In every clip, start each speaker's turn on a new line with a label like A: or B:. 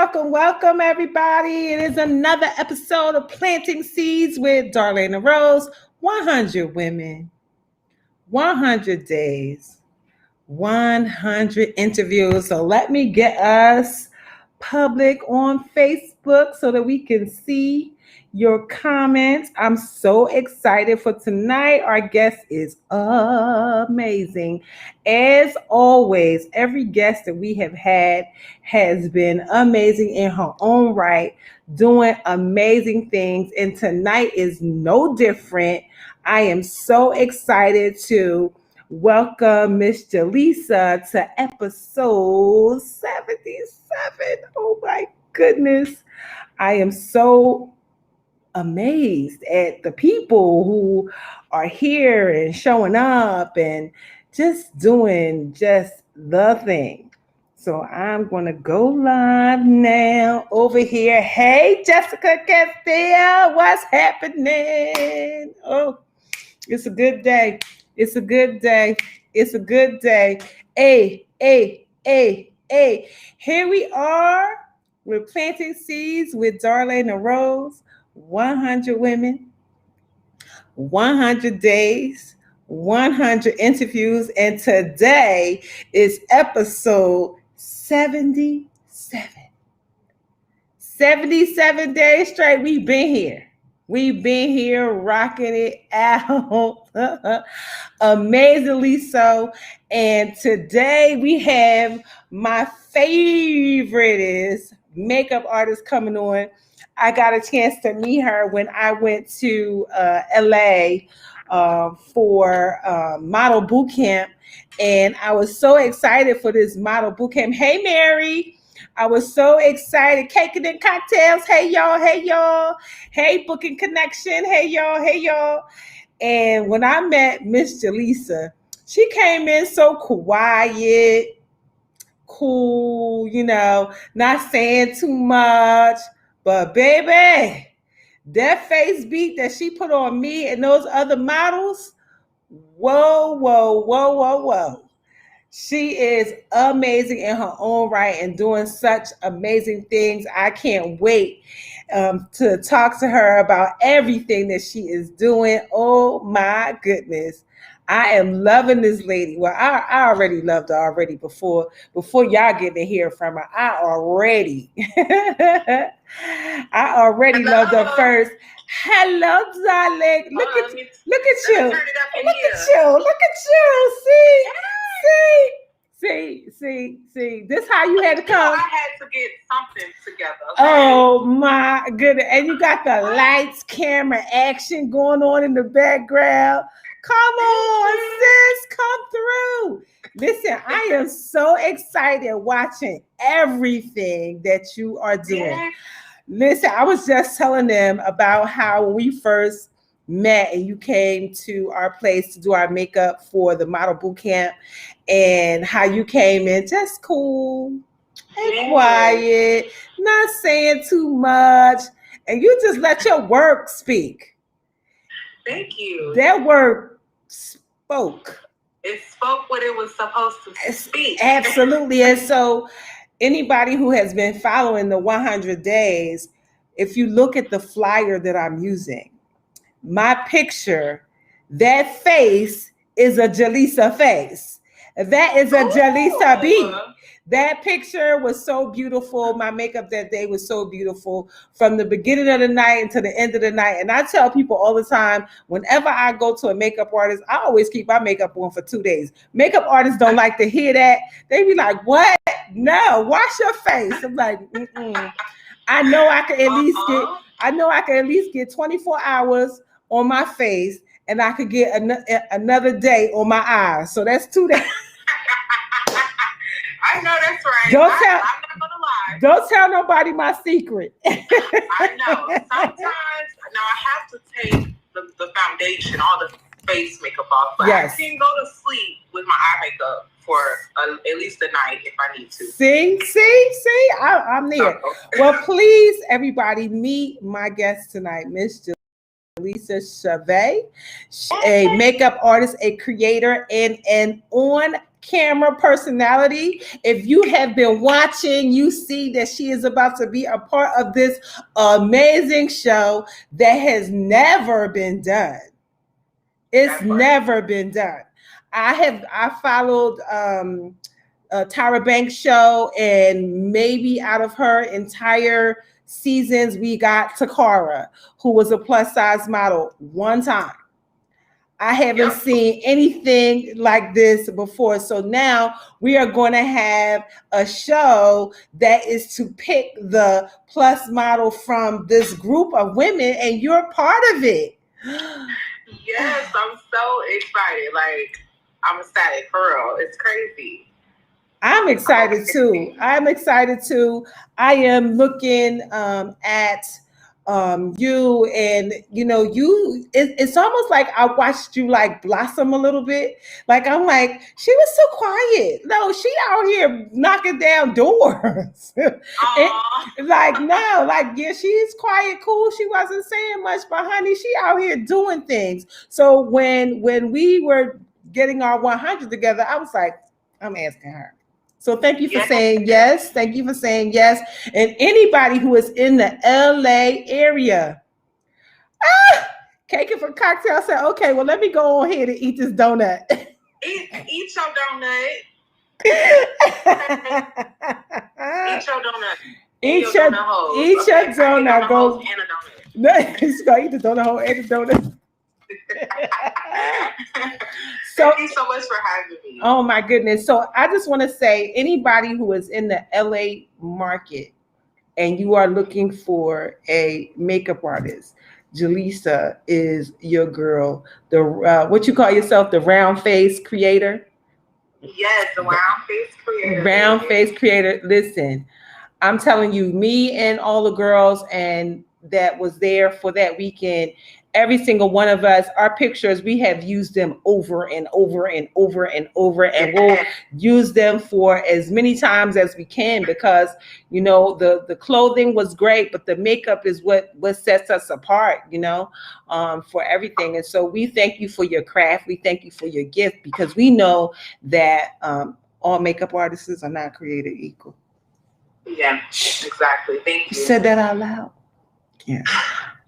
A: welcome, everybody. It is another episode of Planting Seeds with Darlaina Rose. 100 women, 100 days, 100 interviews. So let me get us public on Facebook so that we can see your comments. I'm so excited for tonight. Our guest is amazing. As always, every guest that we have had has been amazing in her own right, doing amazing things. And tonight is no different. I am so excited to welcome Miss Jaleesa to episode 77. Oh my goodness. I am so amazed at the people who are here and showing up and just doing just the thing. So I'm going to go live now over here. Hey, Jessica Castillo, what's happening? Oh, it's a good day. It's a good day. It's a good day. Hey. Here we are. We're planting seeds with Darlaina Rose. 100 women, 100 days, 100 interviews. And today is episode 77. 77 days straight. We've been here. We've been here rocking it out amazingly so. And today we have my favorite makeup artist coming on. I got a chance to meet her when I went to LA for model boot camp. And I was so excited for this model boot camp. Hey, Mary. I was so excited. Cake and cocktails. Hey, y'all. Hey, y'all. Hey, Booking Connection. Hey, y'all. Hey, y'all. And when I met Miss Jaleesa, she came in so quiet, cool, not saying too much. But baby, that face beat that she put on me and those other models, whoa. She is amazing in her own right and doing such amazing things. I can't wait to talk to her about everything that she is doing. Oh my goodness. I am loving this lady. Well, I already loved her already before y'all get to hear from her. I already loved her first. Hello, darling. Look at you. Look at you. See. This how you had to come.
B: I had to get something together.
A: Okay? Oh my goodness. And you got the lights, camera, action going on in the background. Come on, sis, come through. Listen, I am so excited watching everything that you are doing. Yeah. Listen, I was just telling them about how we first met and you came to our place to do our makeup for the model boot camp and how you came in just cool and quiet, not saying too much, and you just let your work speak.
B: Thank you.
A: That work spoke.
B: It spoke what it was supposed to speak.
A: Absolutely. And so anybody who has been following the 100 days, if you look at the flyer that I'm using, my picture, that face is a Jaleesa face. That is a Jaleesa beat. That picture was so beautiful. My makeup that day was so beautiful from the beginning of the night until the end of the night. And I tell people all the time, whenever I go to a makeup artist, I always keep my makeup on for 2 days. Makeup artists don't like to hear that. They be like, what? No, wash your face. I'm like, I know I can at least get 24 hours on my face and I could get another day on my eyes. So that's 2 days.
B: I know that's right. I'm not gonna lie.
A: Don't tell nobody my secret.
B: I know. Sometimes now I have to take the foundation, all the face makeup off, but yes. I can go to sleep with my eye makeup for at least a night if I need to.
A: See, I'm there. Well, please, everybody, meet my guest tonight, Miss Jaleesa Chavez, a makeup artist, a creator, and an on camera personality. If you have been watching, you see that she is about to be a part of this amazing show that has never been done. It's never been done. I followed Tyra Banks show, and maybe out of her entire seasons, we got Takara, who was a plus size model one time. I haven't seen anything like this before. So now we are going to have a show that is to pick the plus model from this group of women, and you're part of it.
B: Yes, I'm so excited. Like, I'm ecstatic, for real. It's crazy.
A: I'm excited too. I am looking at you, and it's almost like I watched you like blossom a little bit. Like, I'm like, she was so quiet. No, she out here knocking down doors. She's quiet, cool. She wasn't saying much, but honey, she out here doing things. So when we were getting our 100 together, I was like, I'm asking her. So thank you for saying yes. Thank you for saying yes. And anybody who is in the LA area, Cake It for Cocktail said, okay, well, let me go on here to eat this donut.
B: Eat your donut. Eat your donut.
A: Eat your donut. Go.
B: And a donut.
A: She's going to eat the donut hole and the donut.
B: Thank you so much for having me.
A: Oh my goodness. So I just want to say, anybody who is in the LA market and you are looking for a makeup artist, Jaleesa is your girl. The what you call yourself, the round face creator?
B: Yes, the round face creator.
A: Round face creator. Listen, I'm telling you, me and all the girls and that was there for that weekend, every single one of us, our pictures, we have used them over and over and over and over, and we'll use them for as many times as we can, because the clothing was great, but the makeup is what sets us apart, for everything. And so we thank you for your craft. We thank you for your gift, because we know that all makeup artists are not created equal.
B: Yeah, exactly. Thank you.
A: You said that out loud. Yeah.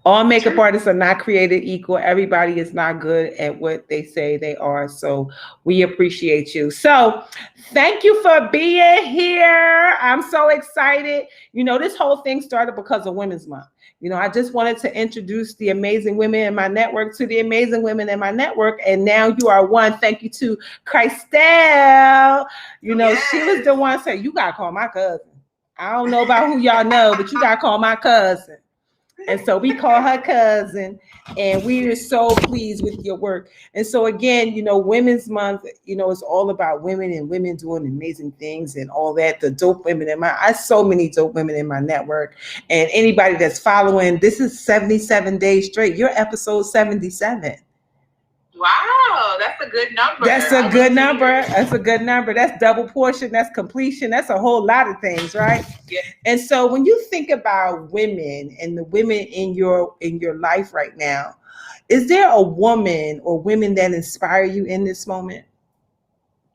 A: All makeup artists are not created equal. Everybody is not good at what they say they are. So we appreciate you. So thank you for being here. I'm so excited. This whole thing started because of Women's Month. I just wanted to introduce the amazing women in my network to the amazing women in my network. And now you are one. Thank you to Christelle.
B: Yes.
A: She was the one saying, you got to call my cousin. I don't know about who y'all know, but you got to call my cousin. And so we call her cousin, and we are so pleased with your work. And so again, Women's Month, it's all about women and women doing amazing things and all that. The dope women I so many dope women in my network, and anybody that's following, this is 77 days straight. You're episode 77.
B: Wow, that's a good number.
A: That's a good number. That's double portion. That's completion. That's a whole lot of things, right?
B: Yeah.
A: And so when you think about women and the women in your life right now, is there a woman or women that inspire you in this moment?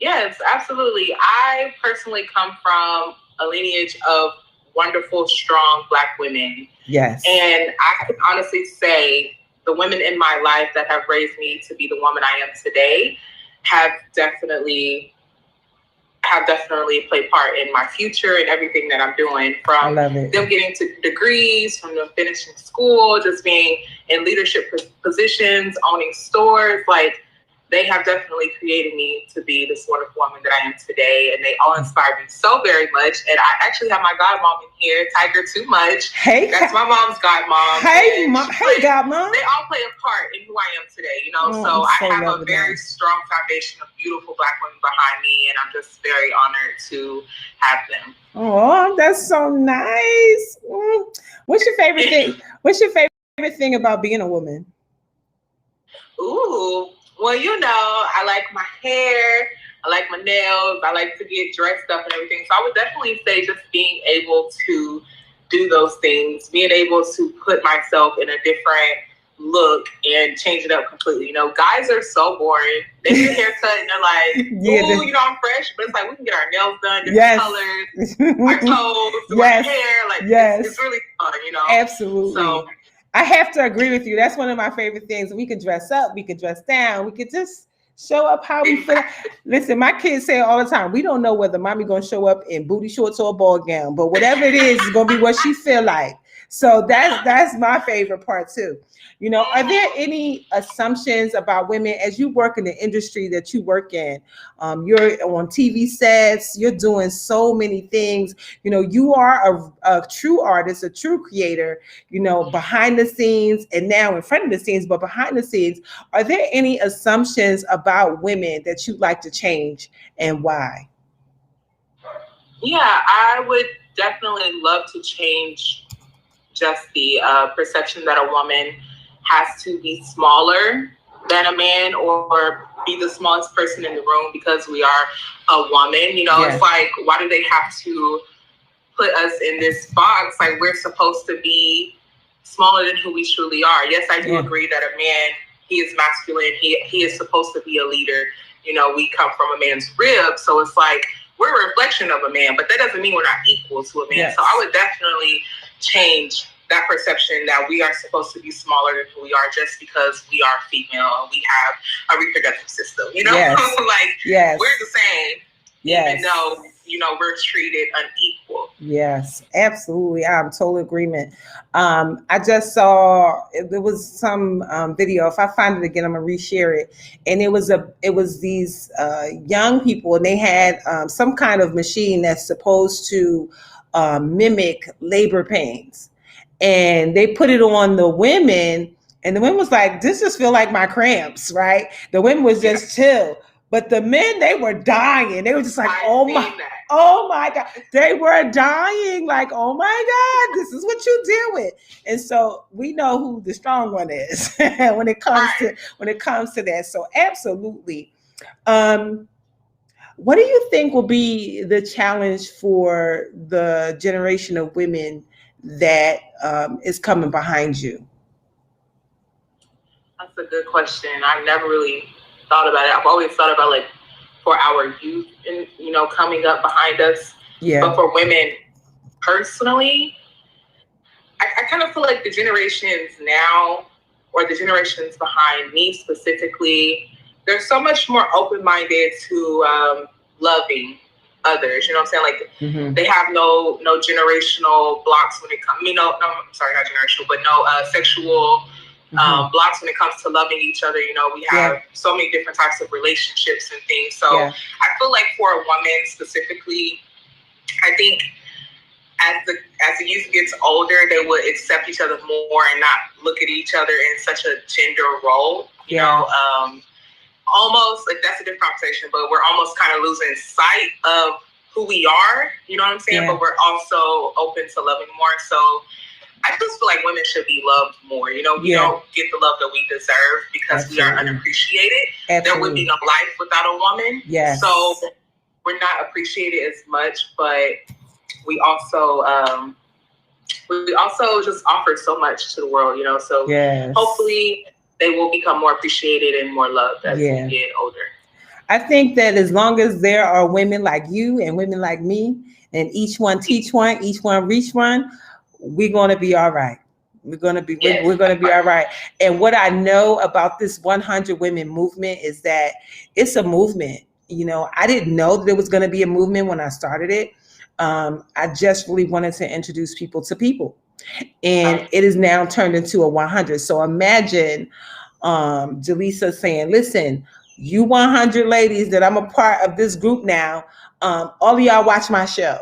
B: Yes, absolutely. I personally come from a lineage of wonderful, strong Black women.
A: Yes.
B: And I can honestly say the women in my life that have raised me to be the woman I am today have definitely played part in my future and everything that I'm doing, from them getting to degrees, from them finishing school, just being in leadership positions, owning stores. Like, they have definitely created me to be this wonderful woman that I am today, and they all inspire me so very much. And I actually have my godmom in here, Tiger Too Much.
A: Hey,
B: that's my mom's godmom.
A: Hey, godmom.
B: They all play a part in who I am today, so I have a very strong foundation of beautiful Black women behind me, and I'm just very honored to have them.
A: Oh, that's so nice. What's your favorite thing? What's your favorite thing about being a woman?
B: Ooh. Well, I like my hair, I like my nails, I like to get dressed up and everything. So I would definitely say just being able to do those things, being able to put myself in a different look and change it up completely. You know, guys are so boring. They get a haircut and they're like, ooh, you know, I'm fresh. But it's like, we can get our nails done, different colors, our toes, our hair. Like, it's really fun, you know?
A: Absolutely.
B: So
A: I have to agree with you. That's one of my favorite things. We could dress up, we could dress down, we could just show up how we feel. Listen, my kids say all the time, we don't know whether mommy gonna show up in booty shorts or a ball gown, but whatever it is, it's gonna be what she feel like. So that's my favorite part too. You know, are there any assumptions about women as you work in the industry that you work in? You're on TV sets, you're doing so many things. You know, you are a true artist, a true creator, you know, behind the scenes and now in front of the scenes, but behind the scenes, are there any assumptions about women that you'd like to change and why?
B: Yeah, I would definitely love to change just the perception that a woman has to be smaller than a man or be the smallest person in the room because we are a woman. You know, It's like, why do they have to put us in this box? Like, we're supposed to be smaller than who we truly are. Yes, I do agree that a man, he is masculine. He is supposed to be a leader. You know, we come from a man's rib. So it's like, we're a reflection of a man, but that doesn't mean we're not equal to a man. So I would definitely change that perception that we are supposed to be smaller than who we are just because we are female and we have a reproductive system, you know? We're the same, even though, you know, we're treated unequal.
A: Yes, absolutely. I'm total agreement. I just saw, there was some video. If I find it again, I'm gonna reshare it. And it was these young people, and they had some kind of machine that's supposed to mimic labor pains. And they put it on the women, and the women was like, this just feel like my cramps, right? The women was just chill. But the men, they were dying. They were just like, oh my God. They were dying. Like, oh my God, this is what you deal with. And so we know who the strong one is when it comes to that. So absolutely. What do you think will be the challenge for the generation of women that is coming behind you?
B: That's a good question. I've never really thought about it. I've always thought about, like, for our youth and, you know, coming up behind us. But for women personally, I kind of feel like the generations now, or the generations behind me specifically, they're so much more open-minded to loving others. You know what I'm saying? Like, they have no generational blocks when it comes, sorry, not generational, but no sexual blocks when it comes to loving each other. You know, we have so many different types of relationships and things. So I feel like for a woman specifically, I think as the youth gets older, they would accept each other more and not look at each other in such a gender role. You know, almost like that's a different conversation, but we're almost kind of losing sight of who we are. You know what I'm saying? But we're also open to loving more. So I just feel like women should be loved more. You know, we don't get the love that we deserve because we are unappreciated. There would be no life without a woman. So we're not appreciated as much, but we also just offer so much to the world, you know. So hopefully they will become more appreciated and more loved as we get older.
A: I think that as long as there are women like you and women like me, and each one teach one, each one reach one, we're going to be all right. We're going to be all right. And what I know about this 100 women movement is that it's a movement. You know, I didn't know that there was going to be a movement when I started it. I just really wanted to introduce people to people, and it is now turned into a 100. So imagine Jaleesa saying, listen, you 100 ladies that I'm a part of this group now, all of y'all watch my show,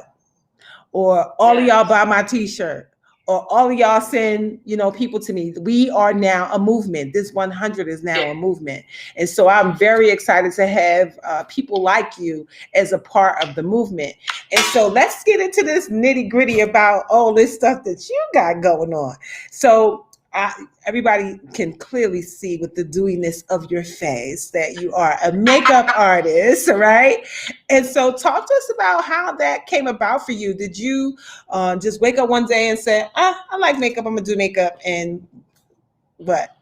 A: or all of y'all buy my t-shirt, or all of y'all send, you know, people to me. We are now a movement. This 100 is now a movement. And so I'm very excited to have people like you as a part of the movement. And so let's get into this nitty gritty about all this stuff that you got going on. So everybody can clearly see with the dewiness of your face that you are a makeup artist, right? And so talk to us about how that came about for you. Did you just wake up one day and say, I like makeup, I'm gonna do makeup, and But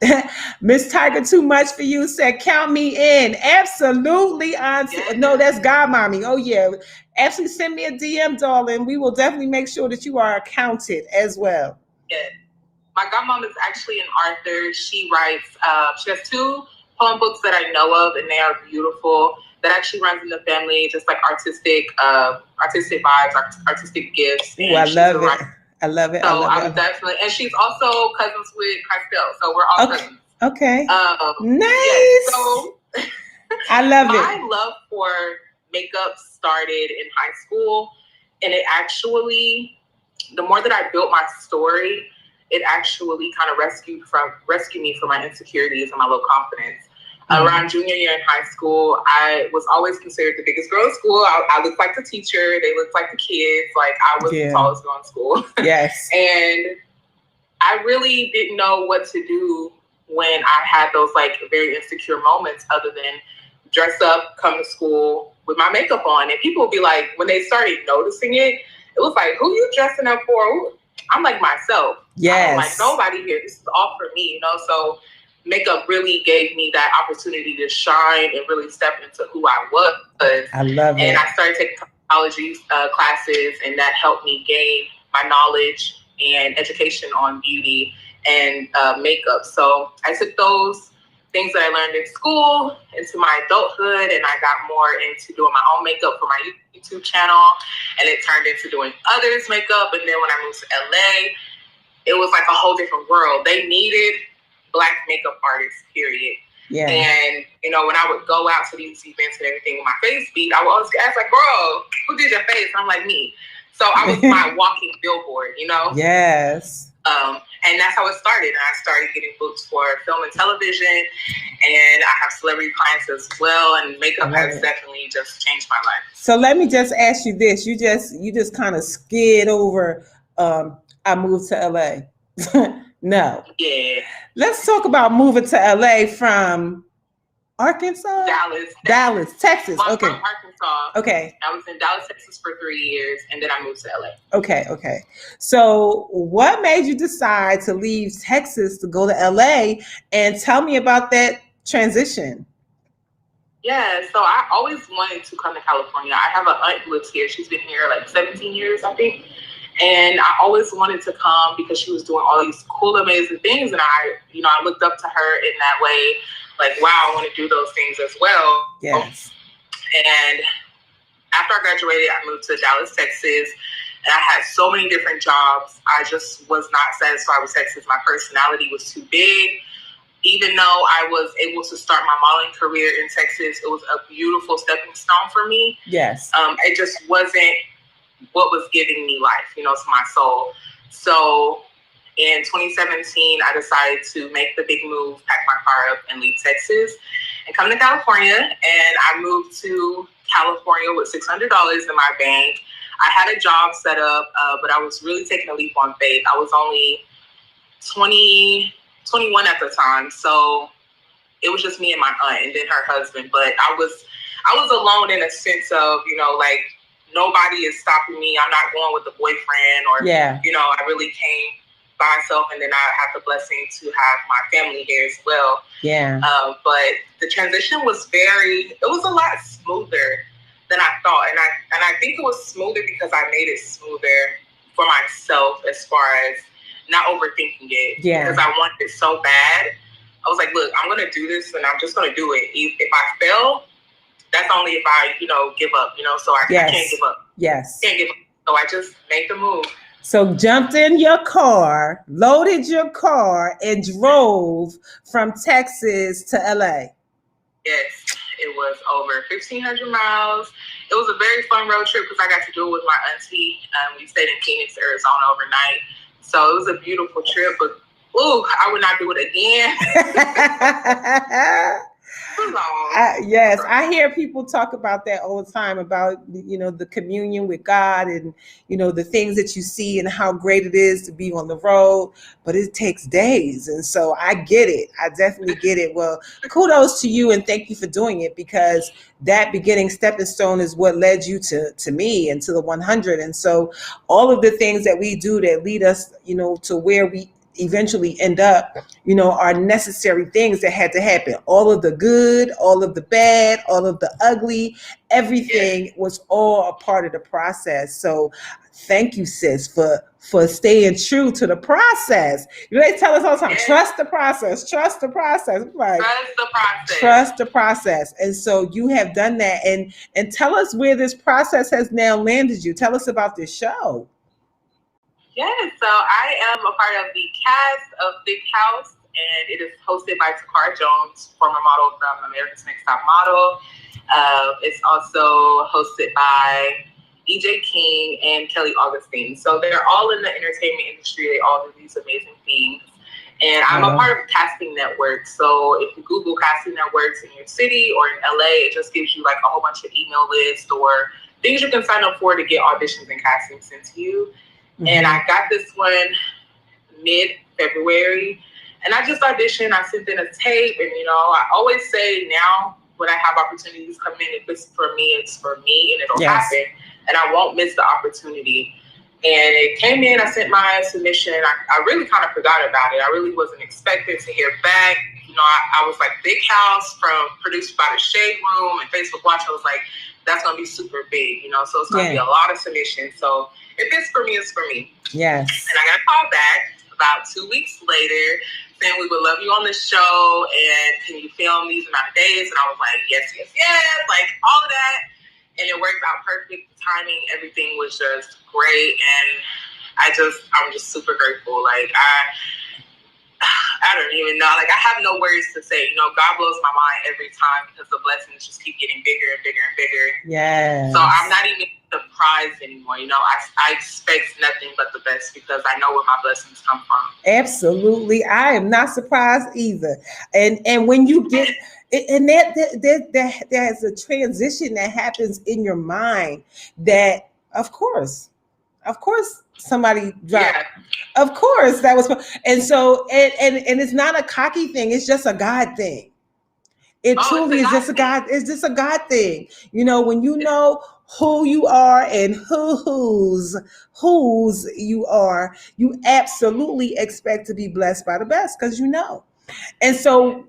A: Miss Tiger, too much for you, said, count me in. Absolutely, auntie.
B: Yes.
A: No, that's God mommy. Oh, yeah. Absolutely, send me a DM, darling. We will definitely make sure that you are accounted as well.
B: Yes. My godmom is actually an author. She writes, she has 2 poem books that I know of, and they are beautiful. That actually runs in the family, just like artistic vibes, artistic gifts.
A: Ooh, I love it. I love it.
B: So I'm definitely, and she's also cousins with Christelle. So we're all cousins.
A: Okay. Nice.
B: Yes, so
A: I love it.
B: My love for makeup started in high school, and it actually, the more that I built my story, it actually kind of rescued me from my insecurities and my low confidence. Around junior year in high school, I was always considered the biggest girl in school. I looked like the teacher. They looked like the kids. Like, I was the tallest girl in school.
A: Yes.
B: And I really didn't know what to do when I had those, like, very insecure moments other than dress up, come to school with my makeup on. And people would be like, when they started noticing it, it was like, who you dressing up for? I'm like myself.
A: Yes.
B: I'm like, nobody here. This is all for me, you know? So makeup really gave me that opportunity to shine and really step into who I was.
A: I love it.
B: And I started taking cosmetology classes, and that helped me gain my knowledge and education on beauty and makeup. So I took those things that I learned in school into my adulthood, and I got more into doing my own makeup for my YouTube channel, and it turned into doing others' makeup. And then when I moved to LA, it was like a whole different world. They needed Black makeup artists, period.
A: Yeah.
B: And, you know, when I would go out to these events and everything with my face beat, I would always ask, like, girl, who did your face? I'm like, me. So I was my walking billboard, you know?
A: Yes.
B: And that's how it started. And I started getting booked for film and television, and I have celebrity clients as well. And makeup has definitely just changed my life.
A: So let me just ask you this: you just kind of skid over. I moved to LA. No.
B: Yeah.
A: Let's talk about moving to LA from Arkansas? Dallas, Texas.
B: Well,
A: okay.
B: I'm from Arkansas.
A: Okay.
B: I was in Dallas, Texas for 3 years, and then I moved to LA.
A: Okay. So what made you decide to leave Texas to go to LA? And tell me about that transition.
B: Yeah, so I always wanted to come to California. I have an aunt who lives here. She's been here like 17 years, I think. And I always wanted to come because she was doing all these cool, amazing things. And I looked up to her in that way. Like, wow, I want to do those things as well.
A: Yes.
B: And after I graduated, I moved to Dallas, Texas. And I had so many different jobs. I just was not satisfied with Texas. My personality was too big. Even though I was able to start my modeling career in Texas, it was a beautiful stepping stone for me.
A: Yes.
B: It just wasn't what was giving me life, to my soul. So in 2017, I decided to make the big move, pack my car up, and leave Texas and come to California. And I moved to California with $600 in my bank. I had a job set up, but I was really taking a leap on faith. I was only 21 at the time, so it was just me and my aunt, and then her husband. But I was alone in a sense of, like, nobody is stopping me. I'm not going with the boyfriend, or I really came by myself, and then I have the blessing to have my family here as well.
A: Yeah.
B: But the transition was it was a lot smoother than I thought, and I think it was smoother because I made it smoother for myself as far as not overthinking it.
A: Yeah.
B: Because I wanted it so bad. I was like, look, I'm going to do this, and I'm just going to do it. If I fail, that's only if I, give up, so I can't give up.
A: Yes.
B: Can't give up. So I just made the move.
A: So jumped in your car, loaded your car, and drove from Texas to LA.
B: Yes, it was over 1,500 miles. It was a very fun road trip because I got to do it with my auntie. We stayed in Phoenix, Arizona overnight. So it was a beautiful trip, but I would not do it again.
A: Yes, I hear people talk about that all the time, about, the communion with God and, the things that you see and how great it is to be on the road, but it takes days. And so I get it. I definitely get it. Well, kudos to you, and thank you for doing it, because that beginning stepping stone is what led you to me and to the 100. And so all of the things that we do that lead us, to where we eventually end up, are necessary things that had to happen. All of the good, all of the bad, all of the ugly, everything was all a part of the process. So thank you, sis, for staying true to the process. They tell us all the time, trust the process, trust the process. Like,
B: trust the process.
A: Trust the process. And so you have done that. And tell us where this process has now landed you. Tell us about this show.
B: Yes, so I am a part of the cast of Thick House, and it is hosted by Takara Jones, former model from America's Next Top Model. It's also hosted by EJ King and Kelly Augustine. So they're all in the entertainment industry. They all do these amazing things. And I'm a part of Casting Network. So if you Google Casting Networks in your city or in LA, it just gives you like a whole bunch of email lists or things you can sign up for to get auditions and casting sent to you. Mm-hmm. And I got this one mid-February. And I just auditioned. I sent in a tape. And, I always say now when I have opportunities come in, if it's for me, it's for me. And it'll happen. And I won't miss the opportunity. And it came in, I sent my submission. I really kind of forgot about it. I really wasn't expecting to hear back. I was like, Big House produced by the Shade Room and Facebook Watch. I was like, that's going to be super big, so it's going to be a lot of submissions. So if it's for me, it's for me.
A: Yes.
B: And I got a call back about 2 weeks later saying, we would love you on the show. And can you film these amount of days? And I was like, yes, like all of that. And it worked out perfect. The timing, everything was just great. And I'm just super grateful. Like, I don't even know. Like, I have no words to say. God blows my mind every time because the blessings just keep getting bigger and bigger and bigger.
A: Yeah.
B: So I'm not even surprised anymore. I expect nothing but the best because I know where my blessings come from.
A: Absolutely. I am not surprised either. And when you get... And there's a transition that happens in your mind that, of course, somebody dropped. Yeah. Of course, that was, and so and it's not a cocky thing. It's just a God thing. It truly is just a God. It's just a God thing. When you know who you are and whose you are, you absolutely expect to be blessed by the best because And so.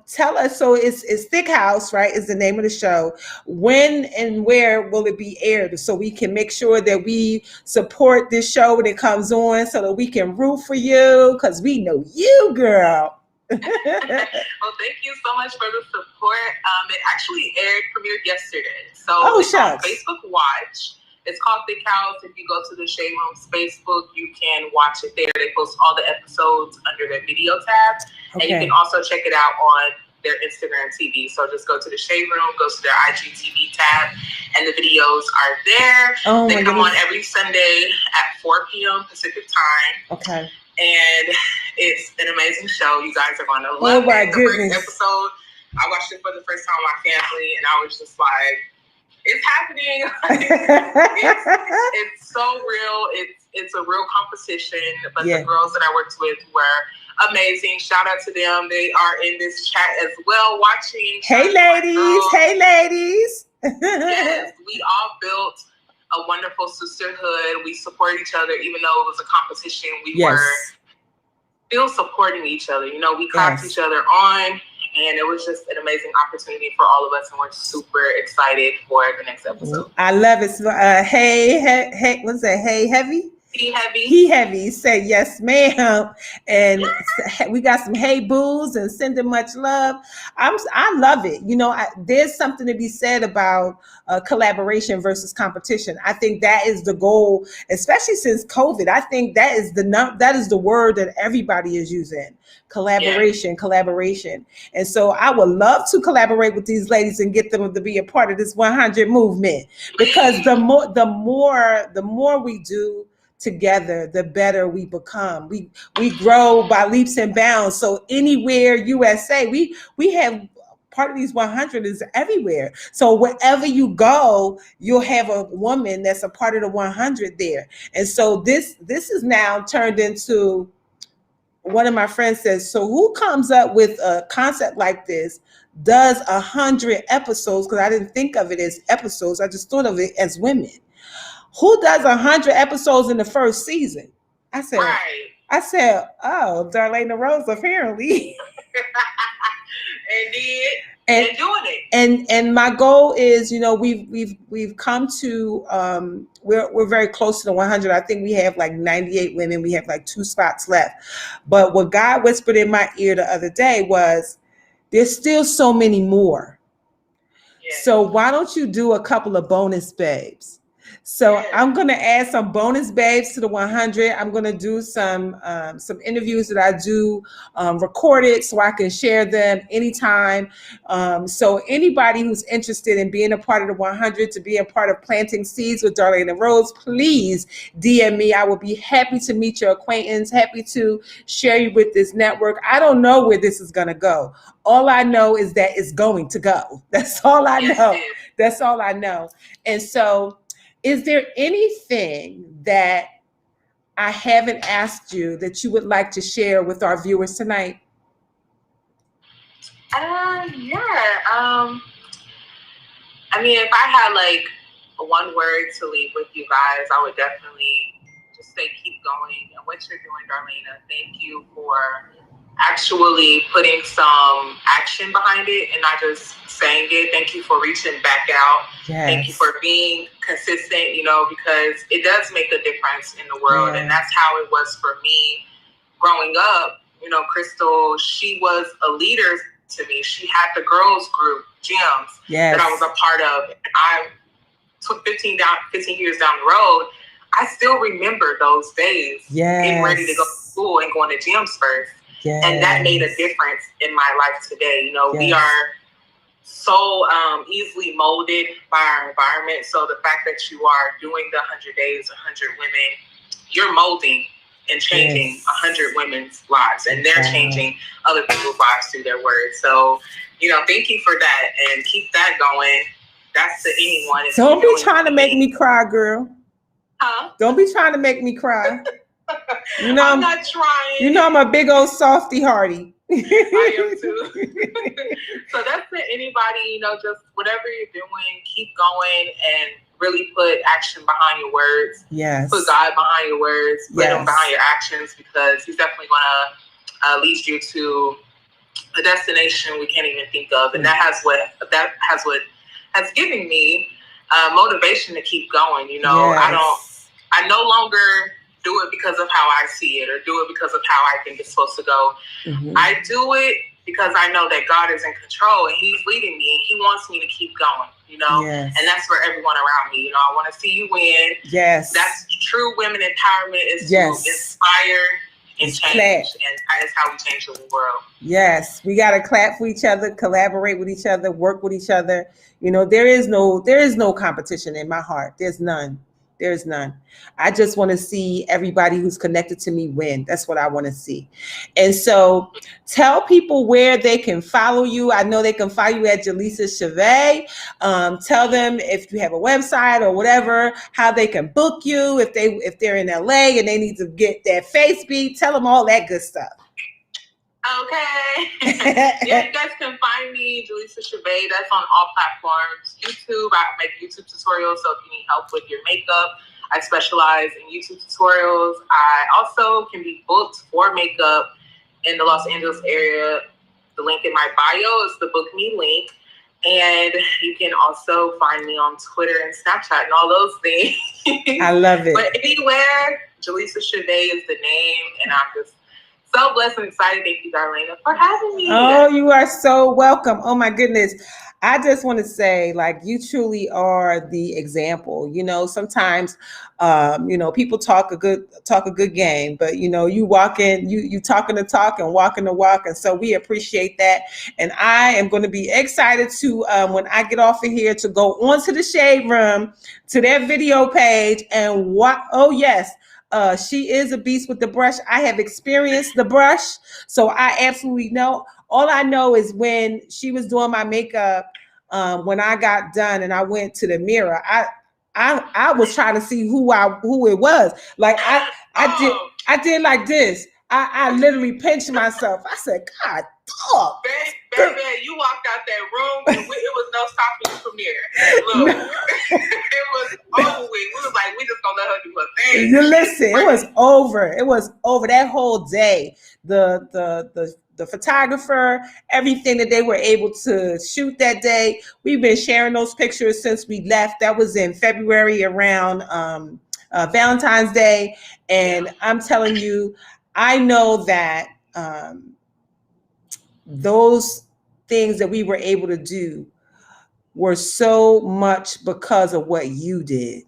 A: Tell us, so it's Thick House, right, is the name of the show. When and where will it be aired so we can make sure that we support this show when it comes on so that we can root for you because we know you, girl.
B: Well, thank you so much for the support. It actually premiered yesterday. So it's on Facebook Watch. It's called Thick House. If you go to the Shade Room's Facebook, you can watch it there. They post all the episodes under their video tab. Okay. And you can also check it out on their Instagram TV. So just go to the Shade Room, go to their IGTV tab, and the videos are there. Oh, they come on every Sunday at 4 p.m. Pacific time. Okay. And it's an amazing show. You guys are going to love it. The first episode, I watched it for the first time with my family, and I was just like, it's happening. It's so real. It's a real competition. But the girls that I worked with were amazing. Shout out to them. They are in this chat as well, watching.
A: Hey, ladies. Hey, ladies.
B: Yes, we all built a wonderful sisterhood. We support each other, even though it was a competition. We were still supporting each other. We clapped each other on. And it was just an amazing opportunity for all of us, and we're super excited for the next episode.
A: I love it. Hey, what's that? Hey, Heavy? He Heavy. Say yes, ma'am. And we got some hey boos and sending much love. I love it. There's something to be said about collaboration versus competition. I think that is the goal, especially since COVID. I think that is the word that everybody is using. Collaboration. And so I would love to collaborate with these ladies and get them to be a part of this 100 movement, because the more we do together, the better we become. We grow by leaps and bounds. So anywhere USA, we have part of these 100 is everywhere. So wherever you go, you'll have a woman that's a part of the 100 there. And so this is now turned into, one of my friends says, so who comes up with a concept like this, does 100 episodes? Because I didn't think of it as episodes. I just thought of it as women. Who does 100 episodes in the first season? I said, right. I said, oh, Darlaina Rose, apparently.
B: And doing it.
A: And my goal is, we've come to we're very close to the 100. I think we have like 98 women. We have like 2 spots left. But what God whispered in my ear the other day was, there's still so many more. Yes. So why don't you do a couple of bonus babes? So I'm going to add some bonus babes to the 100. I'm going to do some interviews that I do recorded so I can share them anytime. So anybody who's interested in being a part of the 100, to be a part of Planting Seeds with Darlaina Rose, please DM me. I will be happy to meet your acquaintance, happy to share you with this network. I don't know where this is going to go. All I know is that it's going to go. That's all I know. That's all I know. And so, is there anything that I haven't asked you that you would like to share with our viewers tonight?
B: I mean, if I had like one word to leave with you guys, I would definitely just say keep going. And what you're doing, Darlaina, thank you for actually putting some action behind it and not just saying it. Thank you for reaching back out. Yes. Thank you for being consistent, because it does make a difference in the world. Yes. And that's how it was for me growing up. Crystal, she was a leader to me. She had the girls group gyms that I was a part of. I took 15 years down the road. I still remember those days getting ready to go to school and going to gyms first. Yes. And that made a difference in my life today. We are so easily molded by our environment. So the fact that you are doing the 100 days, 100 women, you're molding and changing 100 women's lives. And they're changing other people's lives through their words. So, thank you for that. And keep that going. That's to anyone.
A: Don't be trying to make me cry, girl.
B: Huh?
A: Don't be trying to make me cry.
B: I'm not trying.
A: I'm a big old softy hearty.
B: I am too. So that's to anybody, just whatever you're doing, keep going and really put action behind your words.
A: Yes.
B: Put God behind your words. Put Him behind your actions, because He's definitely going to lead you to a destination we can't even think of. And that has given me motivation to keep going. I no longer do it because of how I see it or do it because of how I think it's supposed to go. Mm-hmm. I do it because I know that God is in control and He's leading me and He wants me to keep going, and that's for everyone around me. I want to see you win.
A: Yes.
B: That's true women empowerment, is to inspire and change. And that's how we change the world.
A: Yes. We got to clap for each other, collaborate with each other, work with each other. There is no competition in my heart. There's none. There's none. I just want to see everybody who's connected to me win. That's what I want to see. And so tell people where they can follow you. I know they can follow you at Jaleesa Chevet. Tell them if you have a website or whatever, how they can book you. If they're in LA and they need to get their face beat, tell them all that good stuff.
B: Okay. You guys can find me, Jaleesa Chevet. That's on all platforms. YouTube, I make YouTube tutorials. So if you need help with your makeup, I specialize in YouTube tutorials. I also can be booked for makeup in the Los Angeles area. The link in my bio is the Book Me link. And you can also find me on Twitter and Snapchat and all those things.
A: I love it.
B: But anywhere, Jaleesa Chevet is the name. And I'm just so blessed and excited. Thank you, Darlaina, for having me.
A: Oh, you are so welcome. Oh my goodness. I just want to say, you truly are the example. Sometimes, people talk a good game, but you walk in, you talking the talk and walking the walk. And so we appreciate that. And I am going to be excited to, when I get off of here, to go onto the Shade Room, to their video page and what, oh yes. She is a beast with the brush. I have experienced the brush, so I absolutely know. All I know is when she was doing my makeup, when I got done and I went to the mirror, I was trying to see who it was. I did like this. I literally pinched myself. I said, God, dog.
B: Baby, you walked out that room and it was no stopping you from there. Look, it was over with. We was like, we just gonna let her do her thing.
A: You listen, it was over. It was over that whole day. The photographer, everything that they were able to shoot that day. We've been sharing those pictures since we left. That was in February around Valentine's Day. And I'm telling you, I know that those things that we were able to do were so much because of what you did.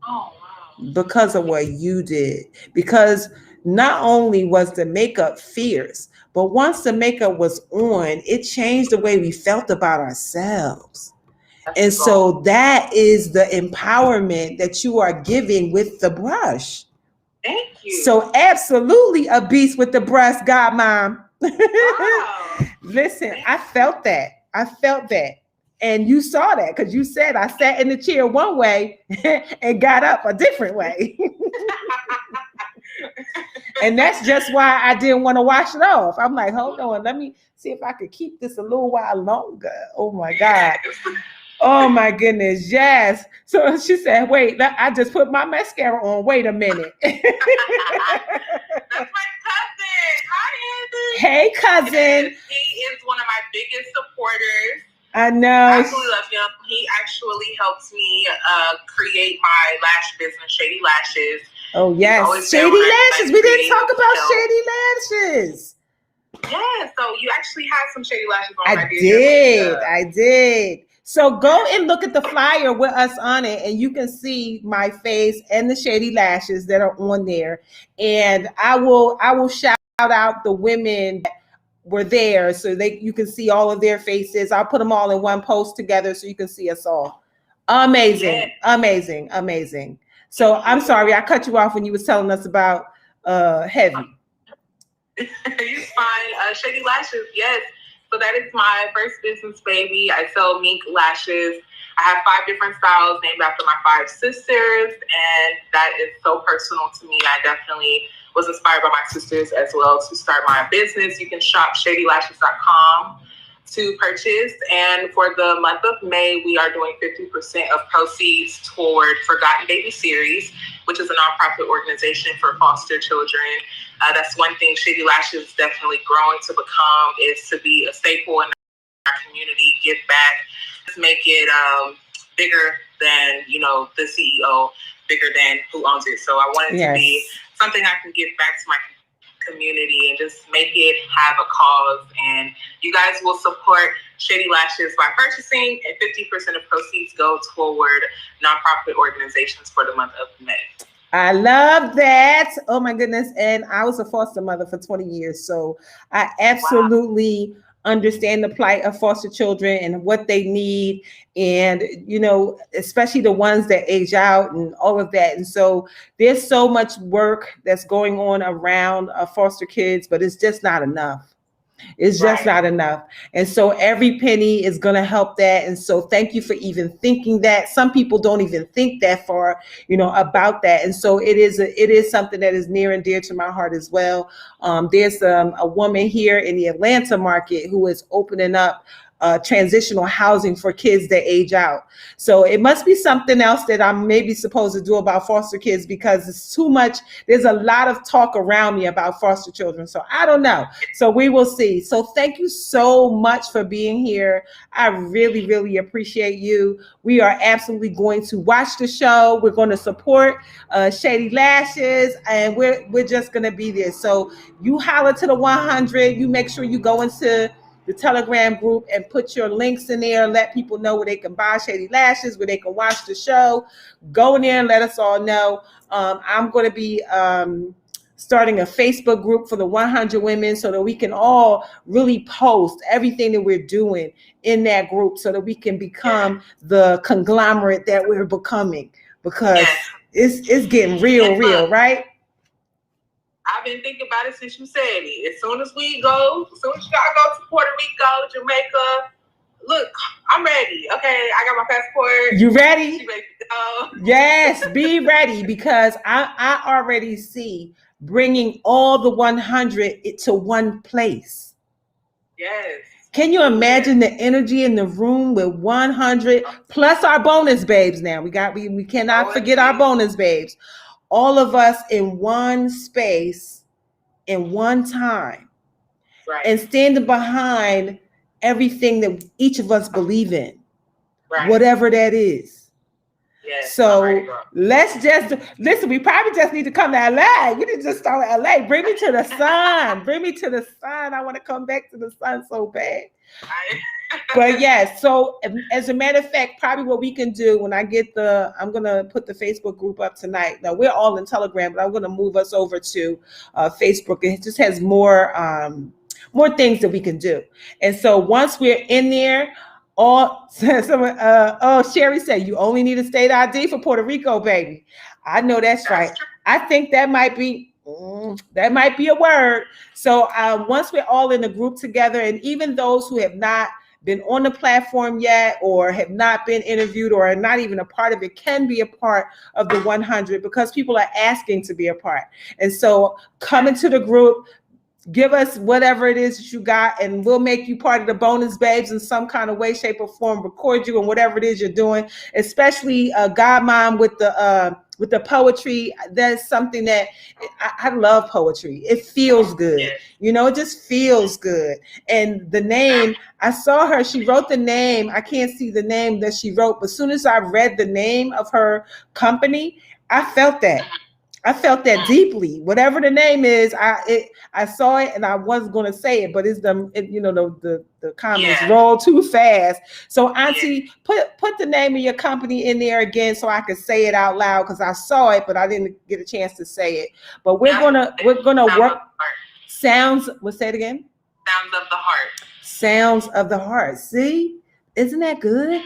B: Oh, wow.
A: Because of what you did. Because not only was the makeup fierce, but once the makeup was on, it changed the way we felt about ourselves. And so that is the empowerment that you are giving with the brush.
B: Thank you.
A: So absolutely a beast with the brush, Godmom.
B: Wow.
A: Listen, I felt that. And you saw that because you said I sat in the chair one way and got up a different way. And that's just why I didn't want to wash it off. I'm like, hold on, let me see if I could keep this a little while longer. Oh my God. Oh my goodness, yes. So she said, wait, I just put my mascara on. Wait a minute.
B: That's my cousin. Hi, Andy.
A: Hey, cousin.
B: He is one of my biggest supporters.
A: I know.
B: I absolutely love him. He actually helps me create my lash business, Shady Lashes.
A: Oh, yes. Shady Lashes. We didn't talk about Shady Lashes.
B: Yeah, so you actually had some Shady Lashes on.
A: I did. So go and look at the flyer with us on it, and you can see my face and the Shady Lashes that are on there. And I will shout out the women that were there so you can see all of their faces. I'll put them all in one post together so you can see us all. Amazing, amazing. So I'm sorry I cut you off when you was telling us about Heavy.
B: You're fine. Shady Lashes, yes. So that is my first business, baby. I sell mink lashes. I have 5 different styles named after my 5 sisters, and that is so personal to me. I definitely was inspired by my sisters as well to start my business. You can shop shadylashes.com to purchase. And for the month of May, we are doing 50% of proceeds toward Forgotten Baby Series, which is a nonprofit organization for foster children. That's one thing Shady Lashes is definitely growing to become, is to be a staple in our community, give back, just make it bigger than, the CEO, bigger than who owns it. So I want it to be something I can give back to my community and just make it have a cause. And you guys will support Shady Lashes by purchasing, and 50% of proceeds go toward nonprofit organizations for the month of May.
A: I love that. Oh my goodness. And I was a foster mother for 20 years. So I absolutely understand the plight of foster children and what they need. And, especially the ones that age out and all of that. And so there's so much work that's going on around foster kids, but it's just not enough. It's just not enough. And so every penny is going to help that. And so thank you for even thinking that. Some people don't even think that far, about that. And so it is something that is near and dear to my heart as well. There's a woman here in the Atlanta market who is opening up transitional housing for kids that age out. So it must be something else that I'm maybe supposed to do about foster kids, because it's too much. There's a lot of talk around me about foster children. So I don't know. So we will see. So thank you so much for being here. I really, really appreciate you. We are absolutely going to watch the show. We're going to support Shady Lashes, and we're just going to be there. So you holler to the 100. You make sure you go into the Telegram group and put your links in there. Let people know where they can buy Shady Lashes, where they can watch the show. Go in there and let us all know. I'm going to be starting a Facebook group for the 100 women so that we can all really post everything that we're doing in that group so that we can become the conglomerate that we're becoming, because it's getting real, right?
B: I've been thinking about it since you said it. As soon as y'all go to Puerto Rico, Jamaica, look, I'm ready. Okay, I got my passport.
A: You ready?
B: Ready to go.
A: Yes, be ready, because I already see bringing all the 100 to one place.
B: Yes.
A: Can you imagine the energy in the room with 100 plus our bonus babes? Now we cannot forget our bonus babes. All of us in one space, in one time,
B: right.
A: and standing behind everything that each of us believe in,
B: right.
A: whatever that is.
B: Yes,
A: so let's just listen. We probably just need to come to LA. We need to just start with LA. Bring me to the sun. Bring me to the sun. I want to come back to the sun so bad. But yes, so as a matter of fact, probably what we can do when I get I'm going to put the Facebook group up tonight. Now we're all in Telegram, but I'm going to move us over to Facebook. It just has more things that we can do. And so once we're in there, Sherry said, you only need a state ID for Puerto Rico, baby. I know that's right. I think that might be a word. So once we're all in the group together, and even those who have not been on the platform yet or have not been interviewed or are not even a part of it can be a part of the 100 because people are asking to be a part. And so come into the group, give us whatever it is that you got, and we'll make you part of the bonus babes in some kind of way, shape, or form, record you and whatever it is you're doing, especially God Mom with the poetry. That's something that I love poetry. It feels good. It just feels good. And the name, I saw her, she wrote the name. I can't see the name that she wrote, but as soon as I read the name of her company, I felt that. I felt that deeply. Whatever the name is, I saw it and I wasn't going to say it, but it's the comments roll too fast. So Auntie, put the name of your company in there again so I could say it out loud because I saw it, but I didn't get a chance to say it. But we're gonna work. Sounds. What's that again?
B: Sounds of the heart.
A: Sounds of the heart. See, isn't that good?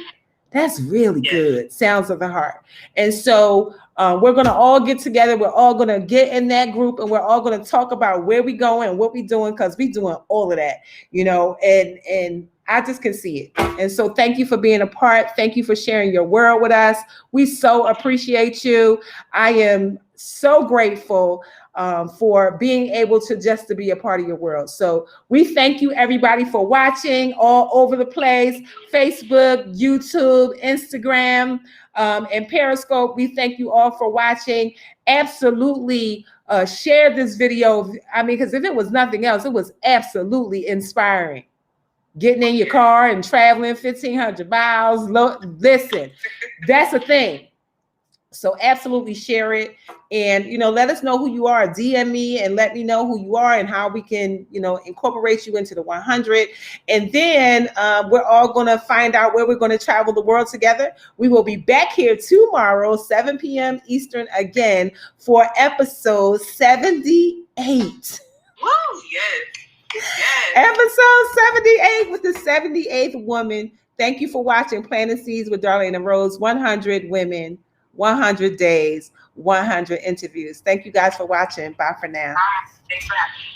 A: That's really good. Sounds of the heart. And so we're going to all get together. We're all going to get in that group and we're all going to talk about where we going and what we doing because we doing all of that, and I just can see it. And so thank you for being a part. Thank you for sharing your world with us. We so appreciate you. I am so grateful for being able to be a part of your world. So we thank you everybody for watching all over the place, Facebook, YouTube, Instagram, and Periscope. We thank you all for watching. Absolutely share this video. I mean, because if it was nothing else, it was absolutely inspiring. Getting in your car and traveling 1,500 miles. Listen, that's the thing. So absolutely share it and, let us know who you are. DM me and let me know who you are and how we can, incorporate you into the 100. And then we're all going to find out where we're going to travel the world together. We will be back here tomorrow, 7 p.m. Eastern again for episode 78.
B: Woo, yes.
A: Episode 78 with the 78th woman. Thank you for watching Planting Seeds with Darlaina Rose. 100 women, 100 days, 100 interviews. Thank you guys for watching. Bye for now.
B: Thanks for having me.